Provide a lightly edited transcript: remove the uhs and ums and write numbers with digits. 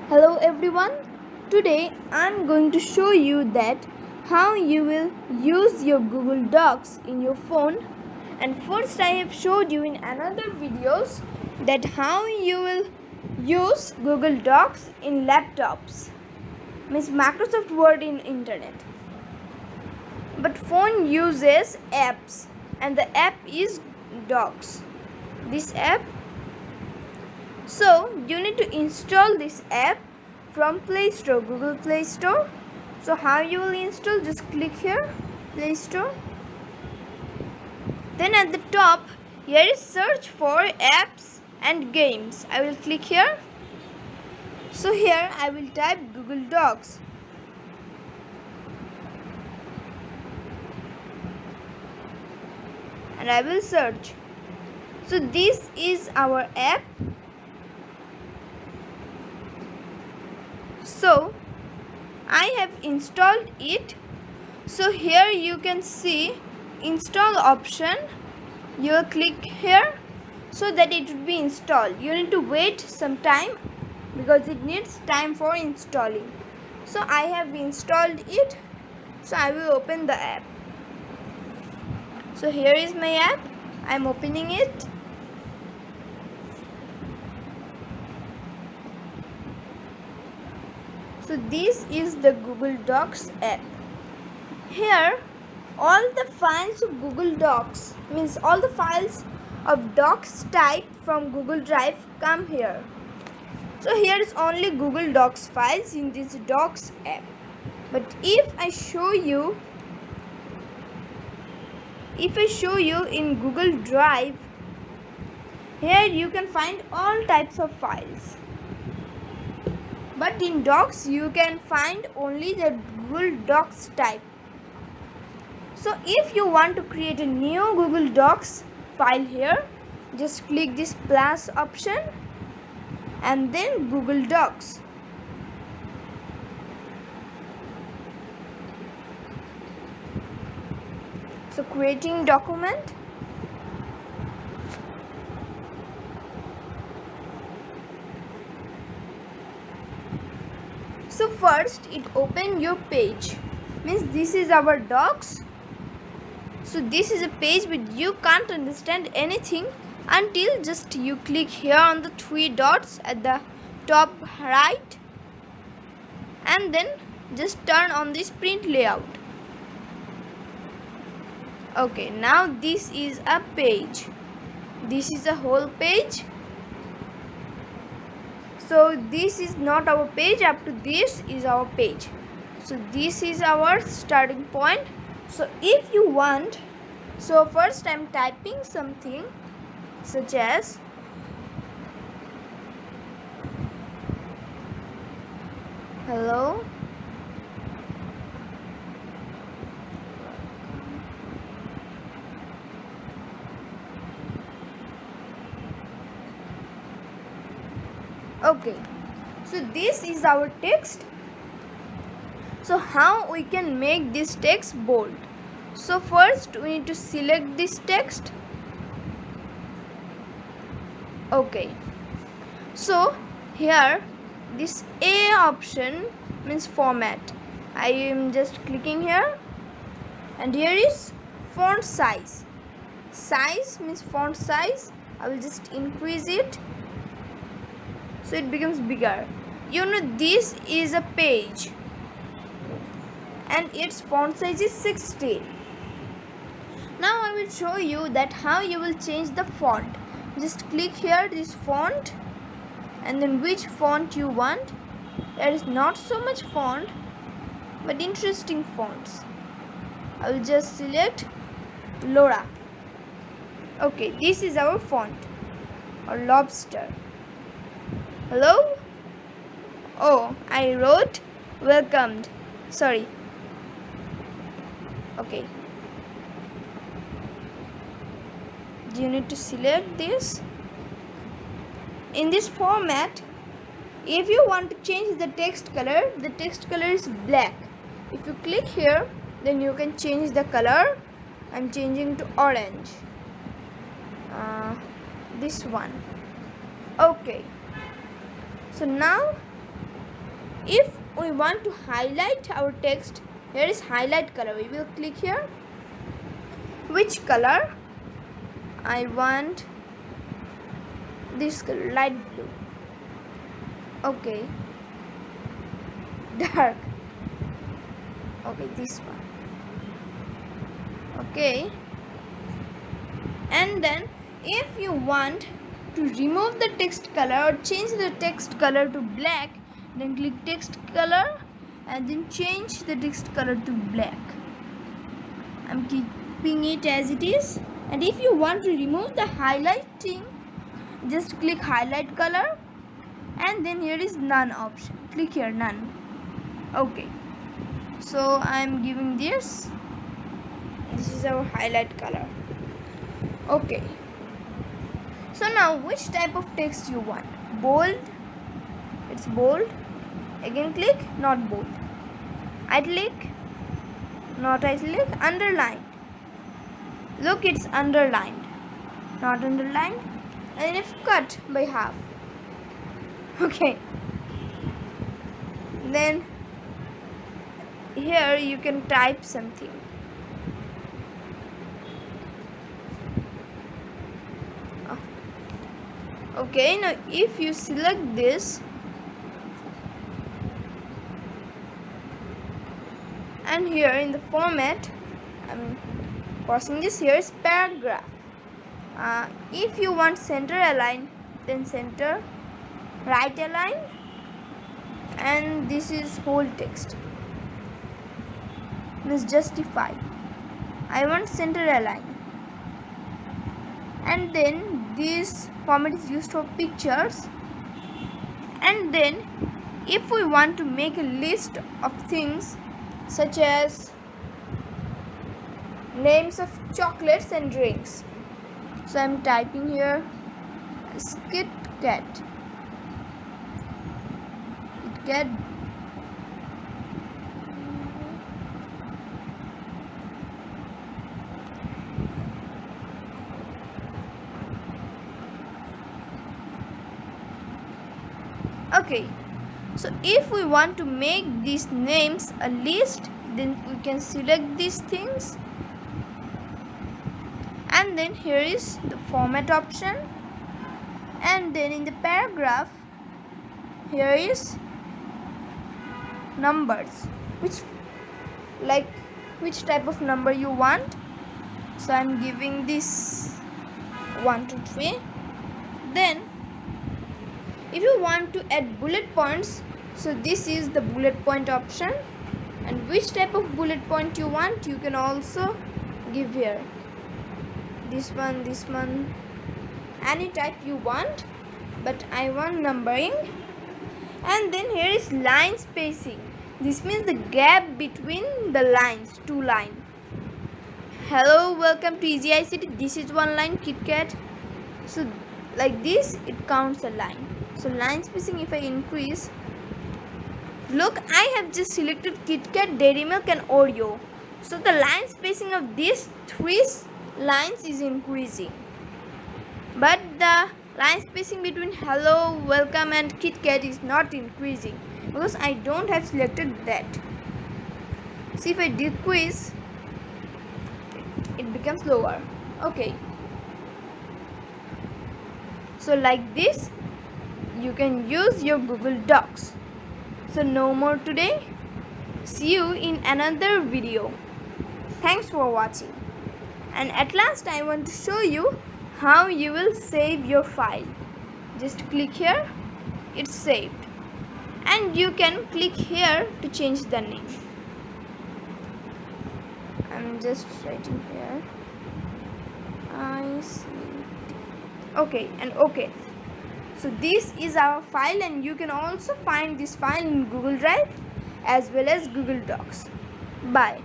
Hello everyone. Today I'm going to show you that how you will use your Google Docs in your phone. And first I have showed you in another videos that how you will use Google Docs in laptops. Means Microsoft Word in internet. But phone uses apps and the app is Docs. This app, so you need to install this app from Play Store, Google Play Store. So how you will install? Just click here, Play Store. Then at the top, here is search for apps and games. I will click here. So here I will type Google Docs. And I will search. So this is our app. So I have installed it. So here you can see install option. You will click here so that it would be installed. You need to wait some time because it needs time for installing. So I have installed it. So I will open the app. So here is my app. I am opening it. So this is the Google Docs app. Here all the files of Google Docs, means all the files of Docs type from Google Drive come here. So here is only Google Docs files in this Docs app. But if I show you in Google Drive, here you can find all types of files. But in Docs you can find only the Google Docs type. So if you want to create a new Google Docs file here, just click this plus option and then Google Docs. So creating document. So first it open your page, means this is our Docs. So this is a page but you can't understand anything until just you click here on the three dots at the top right and then just turn on this print layout. Okay, now this is a page. This is a whole page. So this is not our page, up to this is our page. So this is our starting point. So if you want, so first I'm typing something such as hello. Okay, so this is our text. So how we can make this text bold? So first we need to select this text. Okay, so here this A option means format. I am just clicking here and here is font size. Size means font size. I will just increase it so it becomes bigger. You know, this is a page and its font size is 16. Now I will show you that how you will change the font. Just click here this font and then which font you want. There is not so much font but interesting fonts. I will just select Laura. Okay, this is our font, or lobster. Hello? Oh, I wrote welcomed. Sorry. Okay. You need to select this. In this format, if you want to change the text color is black. If you click here, then you can change the color. I'm changing to orange. This one. Okay. So now if we want to highlight our text, here is highlight color. We will click here. Which color? I want this color, light blue. Okay. Dark. Okay, this one. Okay. And then if you want to remove the text color or change the text color to black, then click text color and then change the text color to black. I'm keeping it as it is. And if you want to remove the highlighting, just click highlight color and then here is none option. Click here, none. Okay. So I'm giving this. This is our highlight color. Okay. So now which type of text you want? Bold. It's bold. Again click, not bold. Italic, not italic. Underlined. Look, it's underlined, not underlined. And if cut by half. Okay. Then here you can type something. Okay, now if you select this and here in the format, I'm pausing this. Here is paragraph. If you want center align, then center, right align, and this is whole text. This justify. I want center align. And then this format is used for pictures. And then if we want to make a list of things such as names of chocolates and drinks, so I'm typing here Kit Kat. Kit Kat. Okay, so if we want to make these names a list, then we can select these things. And then here is the format option. And then in the paragraph, here is numbers. Which type of number you want. So I'm giving this 1, 2, 3. Then if you want to add bullet points, so this is the bullet point option. And which type of bullet point you want, you can also give here. This one, any type you want, but I want numbering. And then here is line spacing. This means the gap between the lines, 2 lines. Hello, welcome to Easy ICT. This is 1 line, Kit Kat. So like this, it counts a line. So line spacing, if I increase, look, I have just selected Kit Kat, Dairy Milk and Oreo. So the line spacing of these 3 lines is increasing. But the line spacing between hello, welcome and Kit Kat is not increasing because I don't have selected that. See, if I decrease, it becomes lower. Okay. So like this, you can use your Google Docs. So no more today. See you in another video. Thanks for watching. And at last I want to show you how you will save your file. Just click here, it's saved. And you can click here to change the name. I'm just writing here. Okay, and okay. So this is our file, and you can also find this file in Google Drive as well as Google Docs. Bye.